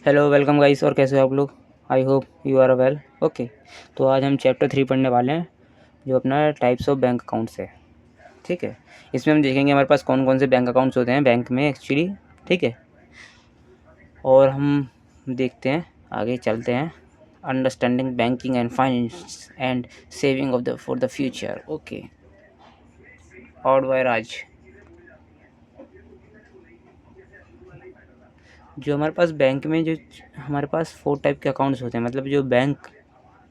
Hello welcome guys. और कैसे हो आप लोग? I hope you are well. Okay, तो आज हम चैप्टर 3 पढ़ने वाले हैं जो अपना टाइप्स ऑफ बैंक अकाउंट्स है। ठीक है, इसमें हम देखेंगे हमारे पास कौन कौन से बैंक अकाउंट्स होते हैं बैंक में एक्चुअली। ठीक है, और हम देखते हैं, आगे चलते हैं। Understanding banking and finance and saving of the for the future. Okay, और बाय राज। जो हमारे पास बैंक में जो हमारे पास 4 टाइप के अकाउंट्स होते हैं, मतलब जो बैंक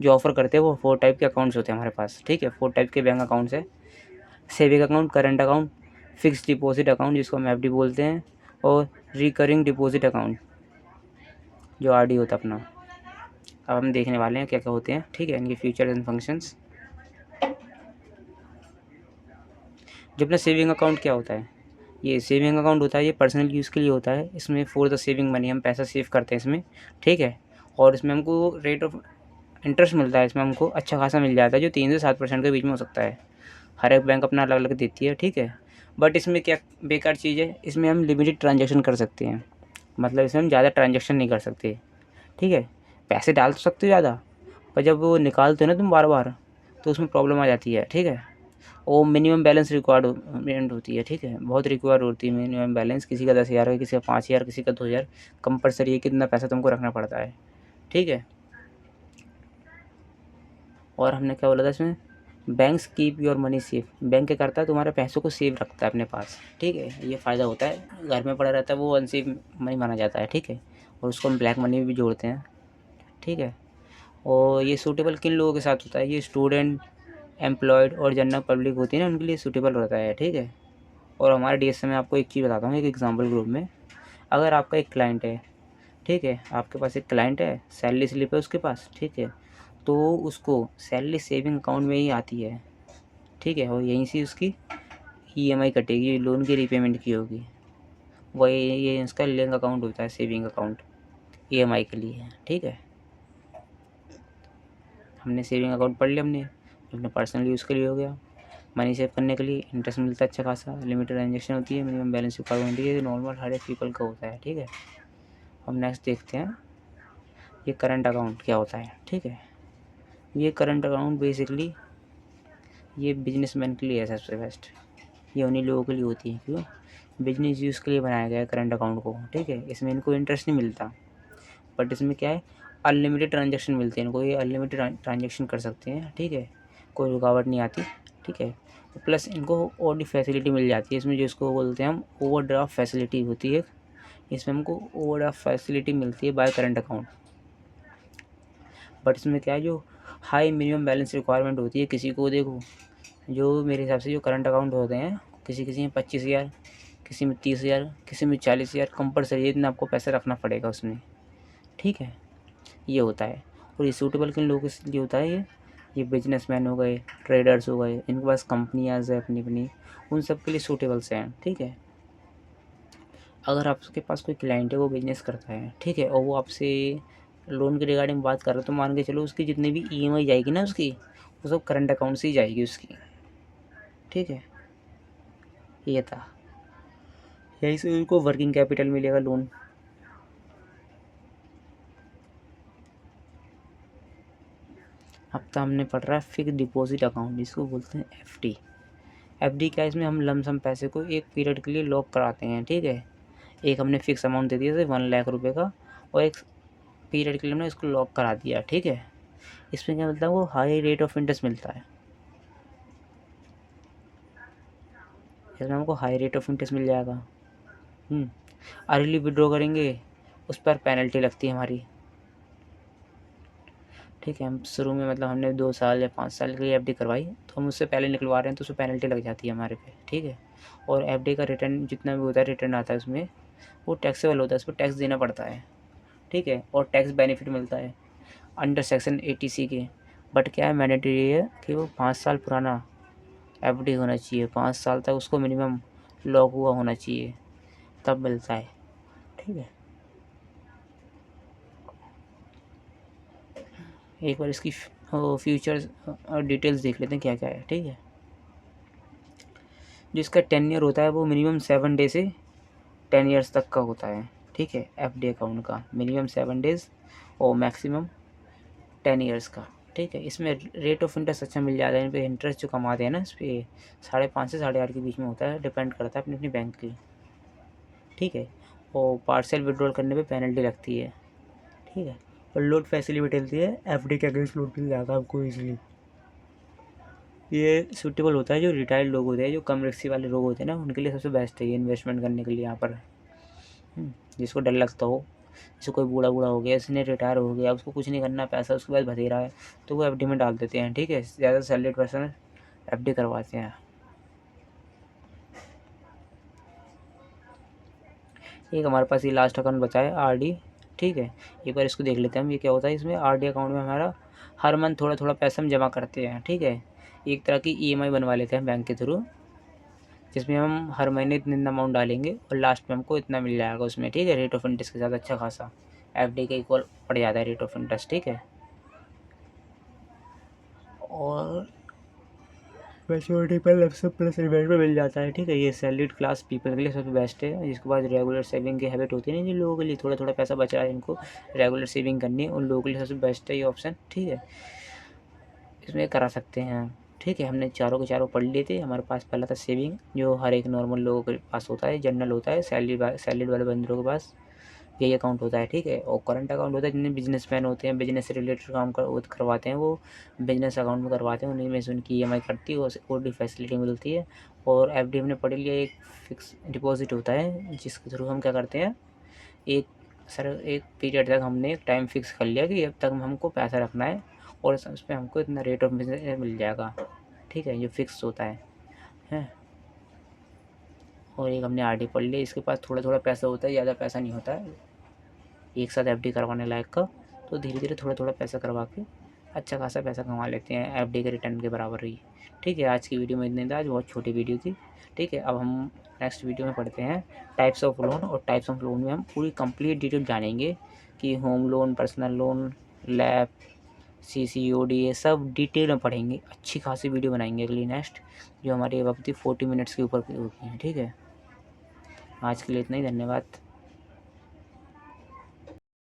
जो ऑफ़र करते हैं वो 4 टाइप के अकाउंट्स होते हैं हमारे पास। ठीक है, 4 टाइप के बैंक अकाउंट्स है। Saving account, current account, fixed deposit account जिसको हम एफडी बोलते हैं, और रिकरिंग डिपॉजिट अकाउंट जो आरडी होता है अपना। अब हम देखने वाले हैं क्या क्या होते हैं। ठीक है, इनके फीचर्स एंड फंक्शंस। जो अपना सेविंग अकाउंट क्या होता है, ये सेविंग अकाउंट होता है, ये पर्सनल यूज़ के लिए होता है। इसमें फॉर द सेविंग मनी, हम पैसा सेव करते हैं इसमें। ठीक है, और इसमें हमको रेट ऑफ इंटरेस्ट मिलता है, इसमें हमको अच्छा खासा मिल जाता है, जो 3 से 7% के बीच में हो सकता है। हर एक बैंक अपना अलग अलग देती है। ठीक है, बट इसमें क्या बेकार चीज़ है, इसमें हम लिमिटेड ट्रांजैक्शन कर सकते हैं। मतलब इसमें हम ज़्यादा ट्रांजैक्शन नहीं कर सकते। ठीक है, पैसे डाल तो सकते हो ज़्यादा, पर जब वो निकालते हो ना तुम बार बार, तो उसमें प्रॉब्लम आ जाती है। ठीक है, वो मिनिमम बैलेंस रिक्वायरमेंट होती है। ठीक है, बहुत रिक्वायर होती है मिनिमम बैलेंस। किसी का 10,000 है, किसी का 5,000, किसी का 2,000। कंपलसरी है, कितना पैसा तुमको रखना पड़ता है। ठीक है, और हमने क्या बोला था इसमें, banks keep your money safe. Bank क्या करता है, तुम्हारे पैसों को सेव रखता है अपने पास। ठीक है, ये फ़ायदा होता है। घर में पड़ा रहता है वो अनसेफ मनी माना जाता है। ठीक है, और उसको हम ब्लैक मनी में भी जोड़ते हैं। ठीक है, और ये सूटेबल किन लोगों के साथ होता है, ये स्टूडेंट, एम्प्लॉयड और जनरल पब्लिक होती है ना, उनके लिए सूटेबल होता है। ठीक है, और हमारे डीएस में आपको एक चीज़ बताता हूँ, एक एग्जाम्पल ग्रुप में। अगर आपका एक क्लाइंट है, ठीक है, आपके पास एक क्लाइंट है, सैलरी स्लिप है उसके पास। ठीक है, तो उसको सैलरी सेविंग अकाउंट में ही आती है। ठीक है, और यहीं से उसकी ईएमआई कटेगी, लोन की रीपेमेंट की होगी। वही ये इसका लिंक अकाउंट होता है, सेविंग अकाउंट ईएमआई के लिए। ठीक है, हमने सेविंग अकाउंट पढ़ लिया, हमने अपने पर्सनल यूज़ के लिए हो गया। मनी सेव करने के लिए इंटरेस्ट मिलता है अच्छा खासा, लिमिटेड ट्रांजेक्शन होती है, मिनिमम बैलेंस रिक्वायरमेंट होती है, नॉर्मल हर एक पीपल का होता है। ठीक है, हम नेक्स्ट देखते हैं ये करंट अकाउंट क्या होता है। ठीक है, ये करंट अकाउंट बेसिकली ये बिजनेसमैन के लिए है सबसे बेस्ट। ये उन्हीं लोगों के लिए होती है, क्यों, बिजनेस यूज़ के लिए बनाया गया है करंट अकाउंट को। ठीक है, इसमें इनको इंटरेस्ट नहीं मिलता, बट इसमें क्या है, अनलिमिटेड ट्रांजेक्शन मिलते हैं इनको, ये अनलिमिटेड ट्रांजेक्शन कर सकते हैं। ठीक है, कोई रुकावट नहीं आती। ठीक है, प्लस इनको और भी फैसिलिटी मिल जाती है इसमें, जो इसको बोलते हैं हम ओवरड्राफ्ट फैसिलिटी होती है। इसमें हमको ओवरड्राफ्ट फैसिलिटी मिलती है बाय करंट अकाउंट। बट इसमें क्या है, जो हाई मिनिमम बैलेंस रिक्वायरमेंट होती है, किसी को देखो, जो मेरे हिसाब से जो करंट अकाउंट होते हैं, किसी किसी में 25,000, किसी में 30,000, किसी में 40,000, कंपलसरी इतना आपको पैसा रखना पड़ेगा उसमें। ठीक है, ये होता है। और ये सूटेबल किन लोगों के लिए होता है, ये बिजनेसमैन हो गए, ट्रेडर्स हो गए, इनके पास कंपनियाँ है अपनी अपनी, उन सब के लिए सूटेबल से हैं। ठीक है, अगर आपके पास कोई क्लाइंट है वो बिजनेस करता है, ठीक है, और वो आपसे लोन के रिगार्डिंग बात कर रहा है, तो मान के चलो उसकी जितनी भी ईएमआई जाएगी ना उसकी, वो सब करंट अकाउंट से ही जाएगी उसकी। ठीक है, ये था, यही से उनको वर्किंग कैपिटल मिलेगा, लोन। अब तो हमने पढ़ रहा है फिक्स डिपॉजिट अकाउंट, जिसको बोलते हैं एफडी। एफडी क्या है, इसमें हम लमसम पैसे को एक पीरियड के लिए लॉक कराते हैं। ठीक है, एक हमने फिक्स अमाउंट दे दिया, जैसे 1,00,000 रुपये का, और एक पीरियड के लिए हमने इसको लॉक करा दिया। ठीक है, इसमें क्या मिलता है, वो हाई रेट ऑफ इंटरेस्ट मिलता है। इसमें हमको हाई रेट ऑफ इंटरेस्ट मिल जाएगा। अर्ली विड्रॉ करेंगे, उस पर पेनल्टी लगती है हमारी। ठीक है, हम शुरू में मतलब हमने 2 साल या 5 साल की एफडी करवाई, तो हम उससे पहले निकलवा रहे हैं तो उसमें पेनल्टी लग जाती है हमारे पे। ठीक है, और एफडी का रिटर्न जितना भी होता है, रिटर्न आता है उसमें, वो टैक्सेबल होता है, उस पर टैक्स देना पड़ता है। ठीक है, और टैक्स बेनिफिट मिलता है अंडर सेक्शन 80C के। बट क्या है, मैंडेटरी है कि वो 5 साल पुराना एफडी होना चाहिए, 5 साल तक उसको मिनिमम लॉक हुआ होना चाहिए, तब मिलता है। ठीक है, एक बार इसकी फ्यूचर्स और डिटेल्स देख लेते हैं क्या क्या है। ठीक है, जो इसका 10 ईयर होता है वो मिनिमम 7 डे से 10 ईयर्स तक का होता है। ठीक है। एफडी अकाउंट का मिनिमम 7 डेज़ और मैक्सिमम 10 ईयर्स का, ठीक है। इसमें रेट ऑफ इंटरेस्ट अच्छा मिल जाता है। इन पे इंटरेस्ट जो कमाते हैं ना, इस पे 5.5 से 8.5 के बीच में होता है, डिपेंड करता है अपनी अपनी बैंक की, ठीक है। और पार्शियल विड्रॉल करने पे पेनल्टी लगती है, ठीक है। और लोन फैसिलिटी मिलती है, एफडी के अगेंस्ट लोन मिल जाता है आपको ईजिली। ये सूटेबल होता है जो रिटायर्ड लोग होते हैं, जो कम रिस्क वाले लोग होते हैं ना, उनके लिए सबसे बेस्ट है ये इन्वेस्टमेंट करने के लिए यहाँ पर। जिसको डर लगता हो, जैसे कोई बूढ़ा हो गया, इसने रिटायर हो गया, उसको कुछ नहीं करना, पैसा उसके पास बधेरा है, तो वो एफडी में डाल देते हैं, ठीक है। ज़्यादा सैलरीड पर्सन एफडी करवाते हैं। एक हमारे पास ये लास्ट अकाउंट बचा है आरडी, ठीक है। एक बार इसको देख लेते हैं हम, ये क्या होता है। इसमें आरडी अकाउंट में हमारा हर मंथ थोड़ा थोड़ा पैसा हम जमा करते हैं, ठीक है। एक तरह की ईएमआई बनवा लेते हैं बैंक के थ्रू, जिसमें हम हर महीने इतने अमाउंट डालेंगे और लास्ट में हमको इतना मिल जाएगा उसमें, ठीक है। रेट ऑफ इंटरेस्ट के साथ अच्छा खासा एफडी के इक्वल पड़ जाता है रेट ऑफ इंटरेस्ट, ठीक है। और मैच्योरिटी पर लमसम प्लस रिबेट में मिल जाता है, ठीक है। ये सैलरीड क्लास पीपल के लिए सबसे बेस्ट है। जिसके बाद रेगुलर सेविंग की हैबिट होती है ना, जिन लोगों के लिए थोड़ा थोड़ा पैसा बच रहा है, इनको रेगुलर सेविंग करनी है, उन लोगों के लिए सबसे बेस्ट है ये ऑप्शन, ठीक है। इसमें करा सकते हैं, ठीक है। हमने चारों के चारों पढ़ लिए थे। हमारे पास पहला था सेविंग, जो हर एक नॉर्मल लोगों के पास होता है, जनरल होता है, सैलरीड वाले बंदरों के पास यही अकाउंट होता है, ठीक है। और करंट अकाउंट होता है जितने बिजनेसमैन होते हैं, बिजनेस से रिलेटेड काम करवाते हैं, वो बिजनेस अकाउंट में करवाते हैं, उन्हीं में से उनकी ईएमआई कटती है और फैसिलिटी मिलती है। और एफडी हमने पढ़ लिया, एक फिक्स डिपॉजिट होता है जिसके थ्रू हम क्या करते हैं, एक एक पीरियड तक हमने एक टाइम फिक्स कर लिया कि अब तक हमको पैसा रखना है और उस पर हमको इतना रेट ऑफ इंटरेस्ट मिल जाएगा, ठीक है, जो फिक्स होता है। और एक हमने आरडी पढ़ लिया, इसके पास थोड़ा थोड़ा पैसा होता है, ज़्यादा पैसा नहीं होता है एक साथ एफडी करवाने लायक का। तो धीरे धीरे थोड़ा थोड़ा पैसा करवा के अच्छा खासा पैसा कमा लेते हैं, एफडी के रिटर्न के बराबर ही, ठीक है। आज की वीडियो में इतने था, आज बहुत छोटी वीडियो थी, ठीक है। अब हम नेक्स्ट वीडियो में पढ़ते हैं टाइप्स ऑफ लोन, और टाइप्स ऑफ लोन में हम पूरी कंप्लीट डिटेल जानेंगे कि होम लोन, पर्सनल लोन, लैब, सीसीओडी, ये सब डिटेल में पढ़ेंगे। अच्छी खासी वीडियो बनाएंगे अगली नेक्स्ट, जो हमारी वक्त 40 मिनट्स के ऊपर की होगी, ठीक है। आज के लिए इतना ही, धन्यवाद।